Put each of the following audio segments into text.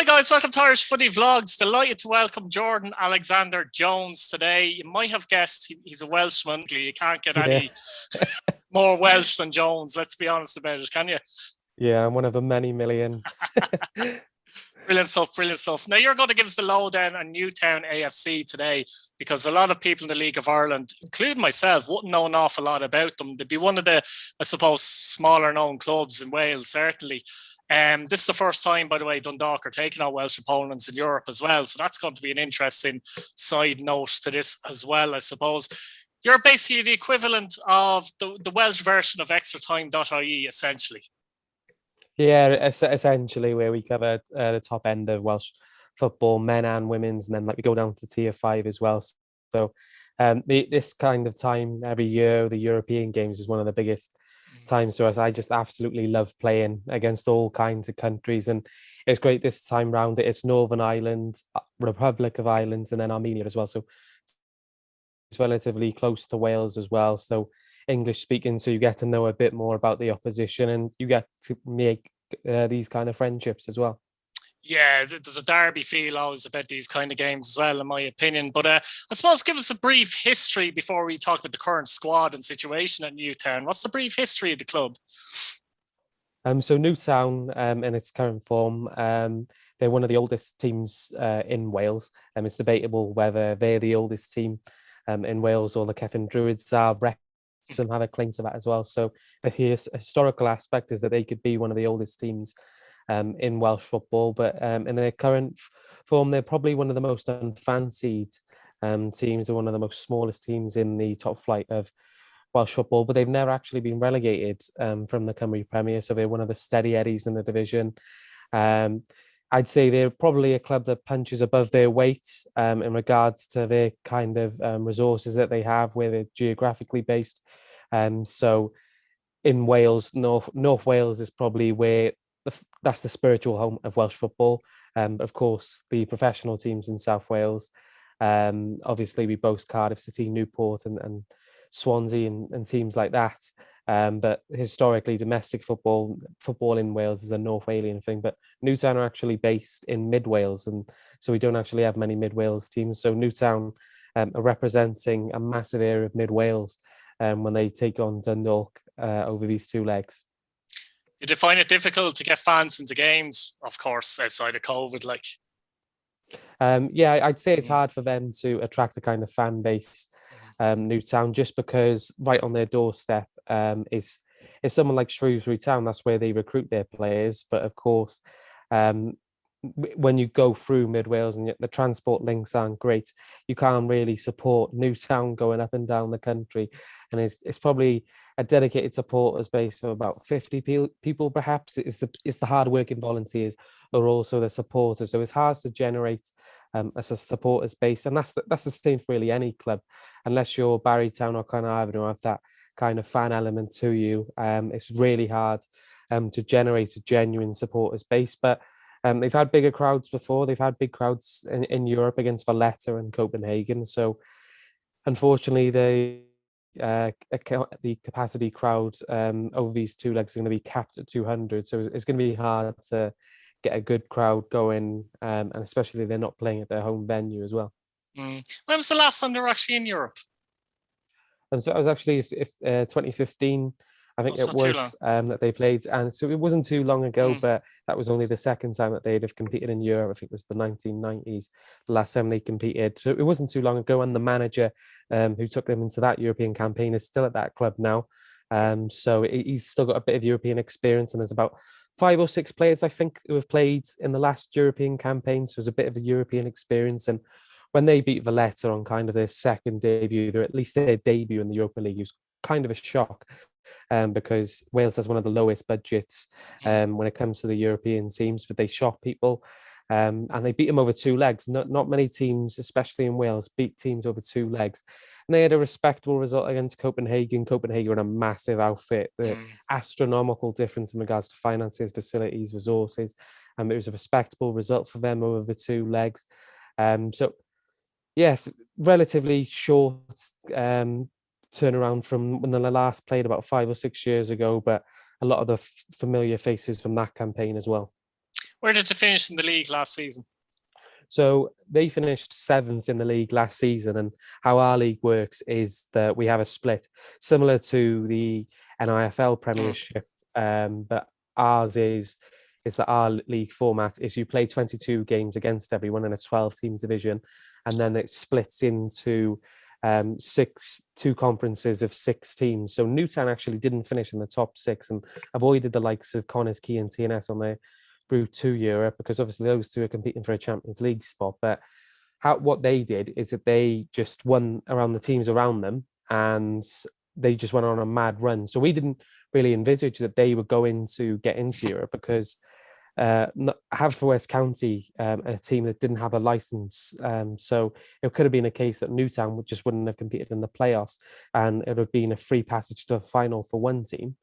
Hi guys, welcome to Irish Footy Vlogs. Delighted to welcome Jordan Alexander Jones today. You might have guessed he's a Welshman. You can't get Yeah, any more Welsh than Jones, let's be honest about it, can you? yeah, I'm one of the many million. Brilliant stuff, brilliant stuff. Now you're going to give us the lowdown on Newtown AFC today because a lot of people in the League of Ireland, including myself, wouldn't know an awful lot about them. They'd be one of the, I suppose, smaller known clubs in Wales, certainly. This is the first time, by the way, Dundalk are taking on Welsh opponents in Europe as well. So that's going to be an interesting side note to this as well, I suppose. You're basically the equivalent of the Welsh version of extratime.ie, essentially. Yeah, essentially where we cover the top end of Welsh football, men and women's, and then like we go down to tier 5 as well. So this kind of time every year, the European games is one of the biggest times for us. I just absolutely love playing against all kinds of countries, and it's great this time round. It's Northern Ireland, Republic of Ireland, and then Armenia as well. So it's relatively close to Wales as well. So English speaking, so you get to know a bit more about the opposition, and you get to make these kind of friendships as well. Yeah, there's a derby feel always about these kind of games as well, in my opinion. But I suppose give us a brief history before we talk about the current squad and situation at Newtown. What's the brief history of the club? So Newtown, in its current form, they're one of the oldest teams in Wales. It's debatable whether they're the oldest team in Wales or the Cefn Druids are. Wrexham have a claim to that as well. So the historical aspect is that they could be one of the oldest teams in Welsh football, but in their current form, they're probably one of the most unfancied teams, or one of the most smallest teams in the top flight of Welsh football. But they've never actually been relegated from the Cymru Premier, so they're one of the steady eddies in the division. I'd say they're probably a club that punches above their weight in regards to their kind of resources that they have, where they're geographically based. So in Wales, North Wales is probably where that's the spiritual home of Welsh football. Of course, the professional teams in South Wales. Obviously, we boast Cardiff City, Newport, and Swansea, and teams like that. But historically, domestic football in Wales is a North Walian thing. But Newtown are actually based in Mid Wales, and so we don't actually have many Mid Wales teams. So Newtown are representing a massive area of Mid Wales when they take on Dundalk over these two legs. Did you find it difficult to get fans into games? Of course, outside of COVID, like. Yeah, I'd say it's hard for them to attract a kind of fan base. Newtown, just because right on their doorstep is someone like Shrewsbury Town. That's where they recruit their players. But of course, when you go through Mid Wales and the transport links aren't great, you can't really support Newtown going up and down the country. And it's probably a dedicated supporters base of about 50 people, perhaps. It's the hard-working volunteers are also the supporters. So it's hard to generate as a supporters base, and that's the same for really any club, unless you're Barrytown or Carnarvon or have that kind of fan element to you. It's really hard to generate a genuine supporters base, but they've had bigger crowds before. They've had big crowds in Europe against Valletta and Copenhagen. So unfortunately, the capacity crowd over these two legs are going to be capped at 200. So it's going to be hard to get a good crowd going, and especially they're not playing at their home venue as well. When was the last time they were actually in Europe? And so it was actually 2015. I think it was that they played, and so it wasn't too long ago, but that was only the second time that they'd have competed in Europe. I think it was the 1990s, the last time they competed. So it wasn't too long ago, and the manager who took them into that European campaign is still at that club now. So he's still got a bit of European experience, and there's about 5 or 6 players, I think, who have played in the last European campaign. So there's a bit of a European experience, and when they beat Valletta on kind of their second debut, or at least their debut in the Europa League, it was kind of a shock. Because Wales has one of the lowest budgets when it comes to the European teams, but they shock people, and they beat them over 2 legs. Not many teams, especially in Wales, beat teams over 2 legs. And they had a respectable result against Copenhagen. Copenhagen are a massive outfit, the astronomical difference in regards to finances, facilities, resources. It was a respectable result for them over the 2 legs. So, yeah, relatively short turnaround from when they last played about 5 or 6 years ago, but a lot of the familiar faces from that campaign as well. Where did they finish in the league last season? So they finished 7th in the league last season, and how our league works is that we have a split similar to the NIFL Premiership, but ours is that our league format is you play 22 games against everyone in a 12-team division, and then it splits into two conferences of 6 teams. So Newtown actually didn't finish in the top 6 and avoided the likes of Connors Key and TNS on their route to Europe, because obviously those two are competing for a Champions League spot. But what they did is that they just won around the teams around them, and they just went on a mad run. So we didn't really envisage that they were going to get into Europe, because Haverfordwest County, a team that didn't have a license, so it could have been a case that Newtown just wouldn't have competed in the playoffs, and it would have been a free passage to the final for one team.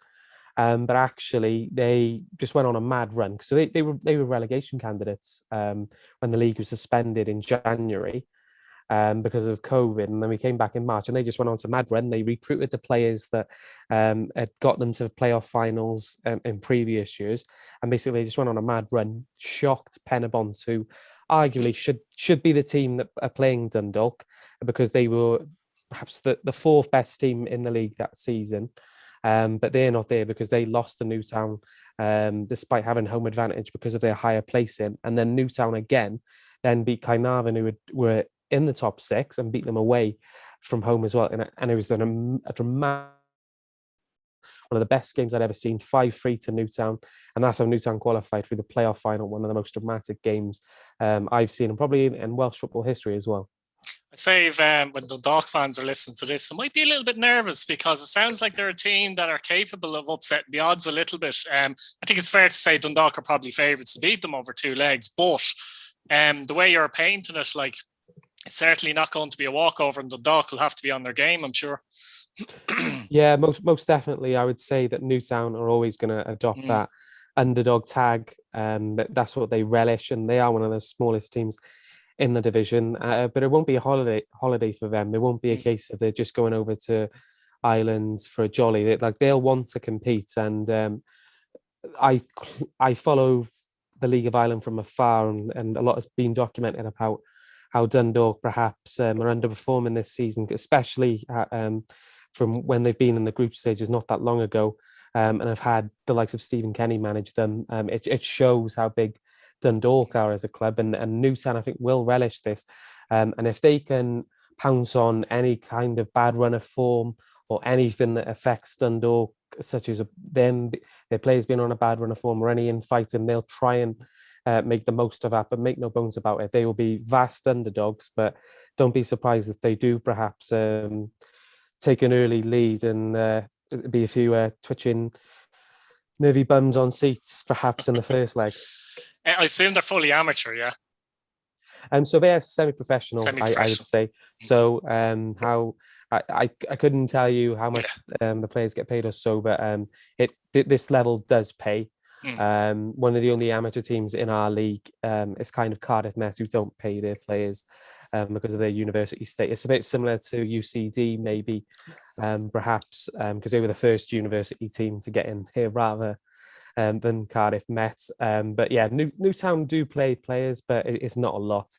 But actually, they just went on a mad run. So they were relegation candidates when the league was suspended in January because of COVID, and then we came back in March, and they just went on to mad run. They recruited the players that had got them to playoff finals in previous years, and basically just went on a mad run. Shocked Penabont, who arguably should be the team that are playing Dundalk, because they were perhaps the 4th best team in the league that season. But they're not there because they lost to Newtown despite having home advantage because of their higher placing. And then Newtown again then beat Caernarfon, who were in the top 6, and beat them away from home as well. And it was a dramatic, one of the best games I'd ever seen, 5-3 to Newtown. And that's how Newtown qualified through the playoff final, one of the most dramatic games I've seen, and probably in Welsh football history as well. I'd say if when Dundalk fans are listening to this, they might be a little bit nervous, because it sounds like they're a team that are capable of upsetting the odds a little bit. I think it's fair to say Dundalk are probably favourites to beat them over 2 legs, but the way you're painting it, like, it's certainly not going to be a walkover, and Dundalk will have to be on their game, I'm sure. Yeah, most definitely. I would say that Newtown are always going to adopt that underdog tag. That's what they relish, and they are one of the smallest teams in the division, but it won't be a holiday for them. It won't be a case of they're just going over to Ireland for a jolly. They'll want to compete, and I follow the League of Ireland from afar, and a lot has been documented about how Dundalk perhaps are underperforming this season, especially from when they've been in the group stages not that long ago, and have had the likes of Stephen Kenny manage them. It shows how big Dundalk are as a club, and Newtown, I think, will relish this. And if they can pounce on any kind of bad run of form or anything that affects Dundalk, such as them, their players being on a bad run of form or any infighting, they'll try and make the most of that. But make no bones about it, they will be vast underdogs. But don't be surprised if they do perhaps take an early lead and be a few twitching nervy bums on seats perhaps in the first leg. I assume they're fully amateur, yeah? So they're semi-professional, I would say. So how I couldn't tell you how much the players get paid or so, but this level does pay. One of the only amateur teams in our league is kind of Cardiff Met, who don't pay their players because of their university status. A bit similar to UCD, maybe, perhaps, because they were the first university team to get in here rather than Cardiff Met. But yeah, Newtown do play players, but it's not a lot.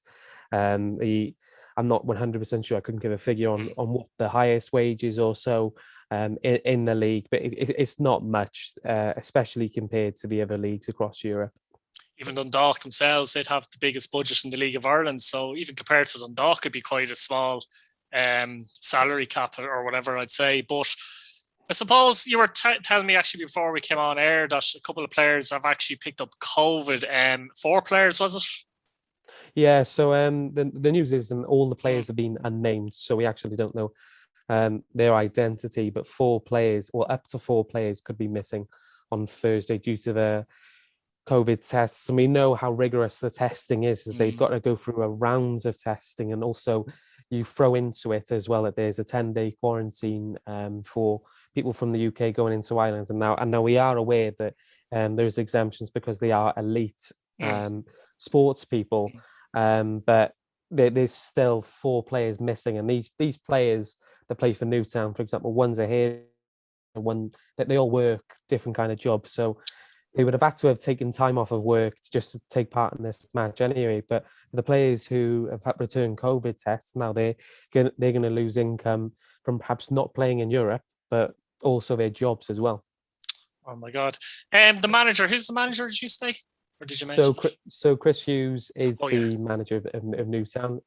I'm not 100% sure. I couldn't give a figure on what the highest wage is or so in the league, but it's not much, especially compared to the other leagues across Europe. Even Dundalk themselves, they'd have the biggest budget in the League of Ireland. So even compared to Dundalk, it'd be quite a small salary cap or whatever, I'd say. But I suppose you were telling me actually before we came on air that a couple of players have actually picked up COVID. 4 players, was it? Yeah, so the news is that all the players have been unnamed, so we actually don't know their identity, but 4 players, or up to 4 players, could be missing on Thursday due to the COVID tests. And we know how rigorous the testing is they've got to go through a rounds of testing, and also you throw into it as well that there's a 10-day quarantine for people from the UK going into Ireland. And now we are aware that there's exemptions because they are elite sports people, but there's still 4 players missing, and these players that play for Newtown, for example, one's a here, one that they all work different kind of jobs. So they would have had to have taken time off of work just to take part in this match anyway. But for the players who have had return COVID tests, now they're going to lose income from perhaps not playing in Europe, but also their jobs as well. Oh my God. The manager, who's the manager, did you say? Or did you mention? So Chris Hughes is the yeah. manager of Newtown.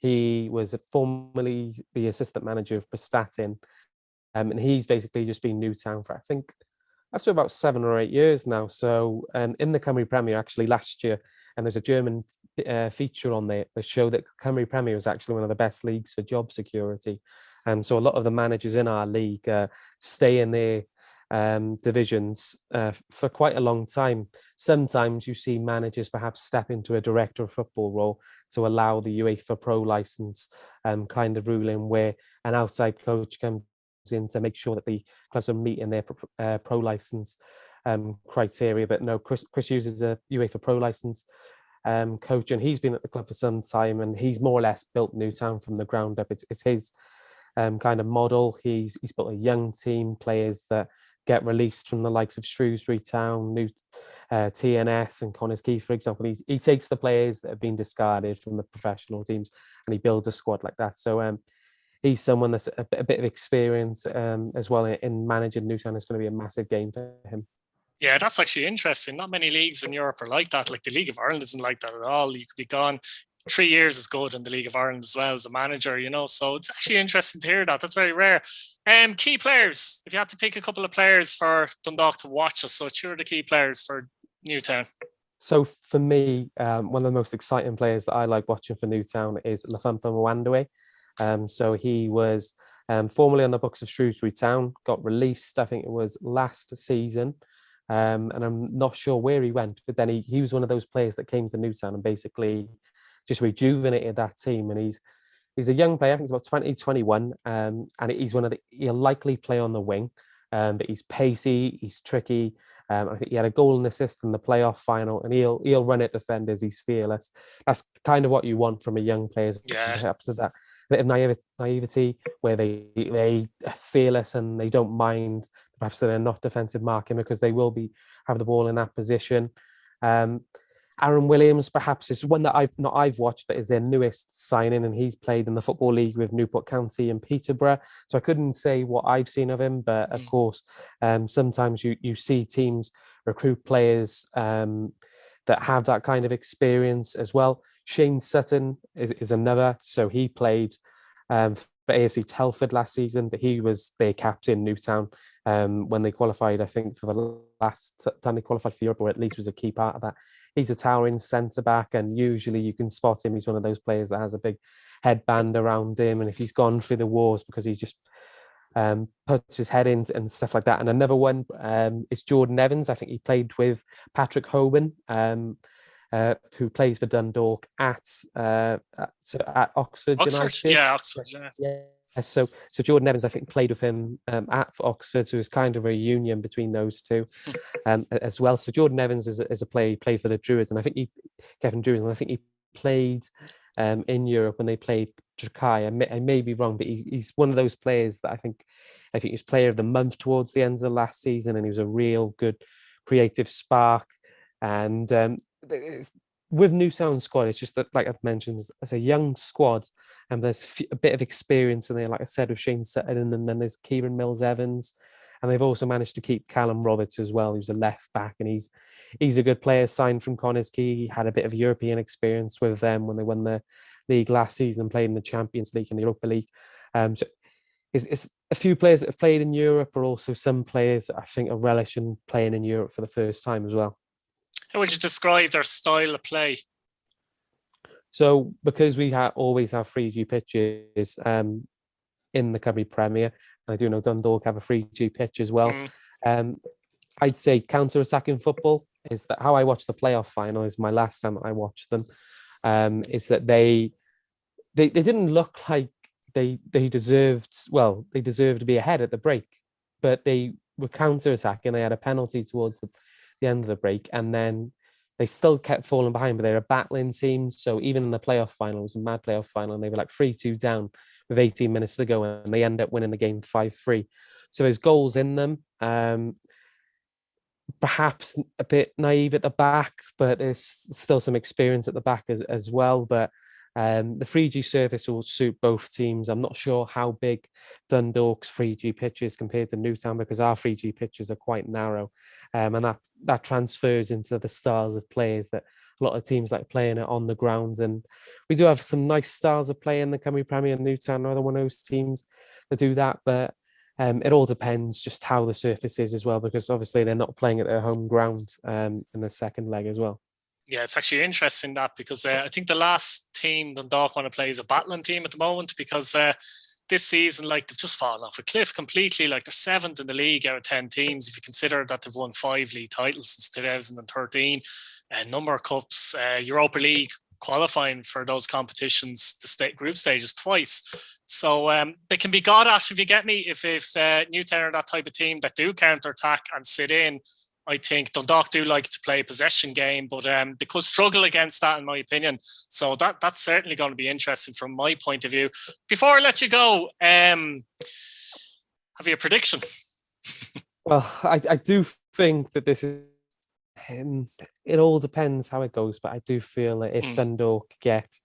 He was formerly the assistant manager of Prestatyn, and he's basically just been Newtown for, I think, after about 7 or 8 years now. So in the Cymru Premier, actually last year, and there's a German feature on there that showed that Cymru Premier is actually one of the best leagues for job security. So a lot of the managers in our league stay in their divisions for quite a long time. Sometimes you see managers perhaps step into a director of football role to allow the UEFA Pro license kind of ruling, where an outside coach comes in to make sure that the clubs are meeting their pro license criteria. But no, Chris Hughes is a UEFA Pro license coach, and he's been at the club for some time, and he's more or less built Newtown from the ground up. It's his kind of model. He's built a young team, players that get released from the likes of Shrewsbury Town, TNS and Connors Keith, for example. He takes the players that have been discarded from the professional teams and he builds a squad like that. So he's someone that's a bit of experience as well in managing Newtown. Is going to be a massive game for him. Yeah, that's actually interesting. Not many leagues in Europe are like that. Like the League of Ireland isn't like that at all. You could be gone 3 years is good in the League of Ireland as well as a manager, so it's actually interesting to hear that. That's very rare. Key players, if you had to pick a couple of players for Dundalk to watch as such, who are the key players for Newtown? So for me, one of the most exciting players that I like watching for Newtown is Lafumpa Mwandwe. So he was formerly on the books of Shrewsbury Town, got released, I think it was last season. And I'm not sure where he went, but then he was one of those players that came to Newtown and basically just rejuvenated that team. And he's a young player, I think he's about 20, 21, and he's he'll likely play on the wing, but he's pacey, he's tricky. I think he had a goal and assist in the playoff final, and he'll run at defenders. He's fearless. That's kind of what you want from a young player. Perhaps of that bit of naivety, where they are fearless and they don't mind perhaps that they're not defensive marking, because they will have the ball in that position. Aaron Williams, perhaps, is one that I've watched, but is their newest signing, and he's played in the Football League with Newport County and Peterborough. So I couldn't say what I've seen of him, but of course, sometimes you see teams recruit players that have that kind of experience as well. Shane Sutton is another. So he played for AFC Telford last season, but he was their captain, Newtown, when they qualified, I think, for the last time they qualified for Europe, or at least was a key part of that. He's a towering centre-back, and usually you can spot him. He's one of those players that has a big headband around him, and if he's gone through the wars because he's just puts his head in and stuff like that. And another one is Jordan Evans. I think he played with Patrick Hoban, who plays for Dundalk at Oxford United. Yeah, Oxford United. Yeah. So Jordan Evans, I think, played with him at Oxford, so it was kind of a union between those two as well. So Jordan Evans is a player. He played for the Druids, and I think he played in Europe when they played Drakai. I may be wrong, but he's one of those players that I think he was player of the month towards the end of last season, and he was a real good creative spark. And with Newtown squad, it's just that, like I've mentioned, it's a young squad, and there's a bit of experience in there, like I said, with Shane Sutton, and then there's Kieran Mills-Evans, and they've also managed to keep Callum Roberts as well, who's a left back, and he's a good player, signed from Connors Key. He had a bit of European experience with them when they won the league last season and played in the Champions League and the Europa League. So it's a few players that have played in Europe, but also some players that I think are relishing playing in Europe for the first time as well. How would you describe their style of play? So because we always have 3G pitches in the Cymru Premier, and I do know Dundalk have a 3G pitch as well. I'd say counter-attacking football is that how I watched the playoff final is my last time that I watched them. Is that they didn't look like they deserved to be ahead at the break, but they were counter-attacking. They had a penalty towards the end of the break, and then they still kept falling behind, but they're a battling team. So even in the playoff final, it was a mad playoff final, and they were like 3-2 down with 18 minutes to go, and they end up winning the game 5-3. So there's goals in them. perhaps a bit naive at the back, but there's still some experience at the back as well. But the 3G surface will suit both teams. I'm not sure how big Dundalk's 3G pitch is compared to Newtown, because our 3G pitches are quite narrow, and that transfers into the styles of players that a lot of teams like playing it on the grounds. And we do have some nice styles of play in the Cymru Premier. Newtown are one of those teams that do that, but it all depends just how the surface is as well, because obviously they're not playing at their home ground in the second leg as well. Yeah, it's actually interesting that, because I think the last team Dundalk want to play is a battling team at the moment, because this season, like, they've just fallen off a cliff completely. Like, they're 7th in the league out of 10 teams. If you consider that they've won 5 league titles since 2013, a number of cups, Europa League qualifying for those competitions, the state group stages twice. So they can be got at, if you get me, if Newtown are that type of team that do counter-attack and sit in. I think Dundalk do like to play a possession game, but they could struggle against that, in my opinion. So that's certainly going to be interesting from my point of view. Before I let you go, have you a prediction? Well, I do think that this is... it all depends how it goes, but I do feel that if Dundalk get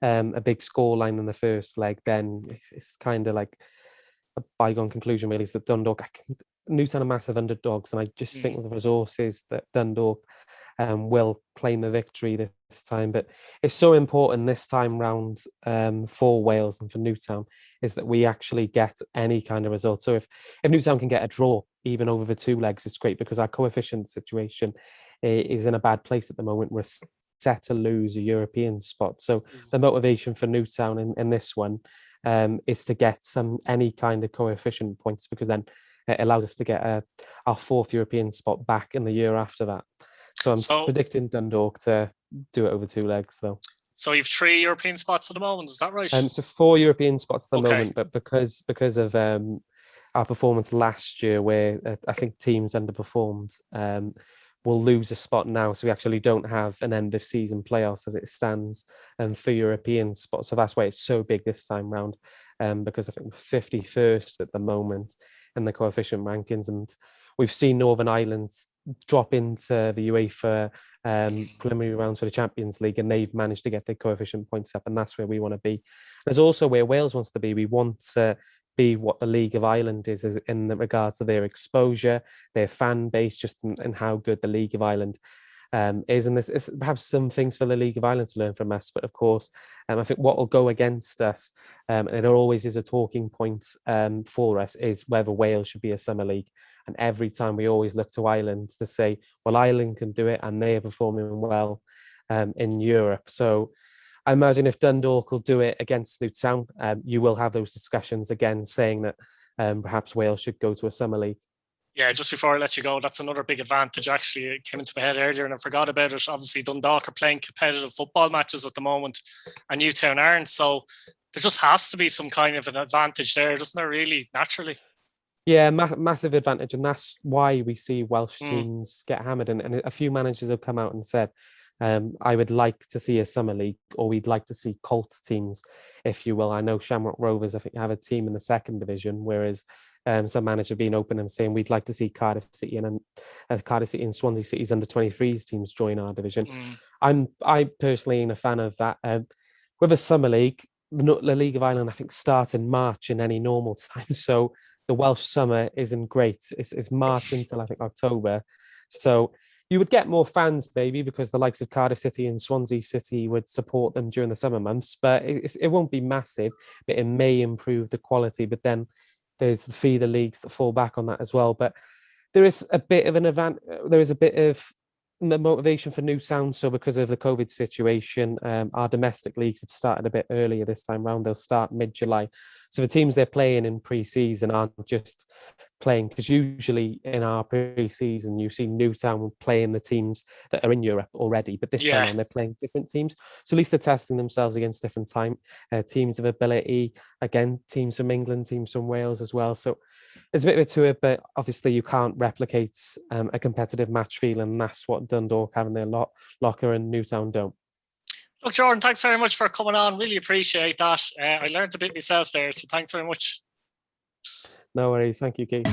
a big scoreline in the first leg, then it's kind of like a bygone conclusion, really, is that Dundalk... Newtown are massive underdogs, and I just think with the resources that Dundalk will claim the victory this time. But it's so important this time round for Wales and for Newtown is that we actually get any kind of result. So if Newtown can get a draw even over the 2 legs, it's great, because our coefficient situation is in a bad place at the moment. We're set to lose a European spot. So the motivation for Newtown in this one is to get any kind of coefficient points, because then it allows us to get our 4th European spot back in the year after that. So I'm predicting Dundalk to do it over 2 legs, though. So you've 3 European spots at the moment, is that right? So 4 European spots at the moment, but because of our performance last year, where I think teams underperformed, we'll lose a spot now. So we actually don't have an end of season playoffs as it stands for European spots. So that's why it's so big this time round, because I think we're 51st at the moment in the coefficient rankings, and we've seen Northern Ireland drop into the UEFA preliminary rounds for the Champions League, and they've managed to get their coefficient points up, and that's where we want to be. There's also where Wales wants to be. We want to be what the League of Ireland is in regards to their exposure, their fan base, just in how good the League of Ireland is. And there's perhaps some things for the League of Ireland to learn from us, but of course, I think what will go against us, and it always is a talking point for us, is whether Wales should be a summer league. And every time we always look to Ireland to say, well, Ireland can do it, and they are performing well in Europe. So I imagine if Dundalk will do it against Newtown, you will have those discussions again, saying that perhaps Wales should go to a summer league. Yeah, just before I let you go, that's another big advantage. Actually, it came into my head earlier and I forgot about it. Obviously, Dundalk are playing competitive football matches at the moment, and Newtown aren't. So there just has to be some kind of an advantage there, doesn't there, really, naturally? Yeah, massive advantage. And that's why we see Welsh teams get hammered. And a few managers have come out and said, I would like to see a summer league, or we'd like to see cult teams, if you will. I know Shamrock Rovers, I think, have a team in the 2nd division, whereas some managers have been open and saying we'd like to see Cardiff City and Swansea City's under-23s teams join our division. I personally am a fan of that. With a summer league, the League of Ireland, I think, starts in March in any normal time. So the Welsh summer isn't great. It's March until, I think, October. So you would get more fans, maybe, because the likes of Cardiff City and Swansea City would support them during the summer months. But it won't be massive, but it may improve the quality. But then there's the feeder leagues that fall back on that as well. But there is a bit of an event. There is a bit of motivation for Newtown. So because of the COVID situation, our domestic leagues have started a bit earlier this time round. They'll start mid-July. So the teams they're playing in pre-season aren't just playing, because usually in our pre-season you see Newtown playing the teams that are in Europe already, but this time around they're playing different teams. So at least they're testing themselves against different teams of ability. Again, teams from England, teams from Wales as well. So there's a bit of it to it, but obviously you can't replicate a competitive match feeling. And that's what Dundalk have in their locker and Newtown don't. Look, Jordan, thanks very much for coming on. Really appreciate that. I learned a bit myself there, so thanks very much. No worries. Thank you, Keith.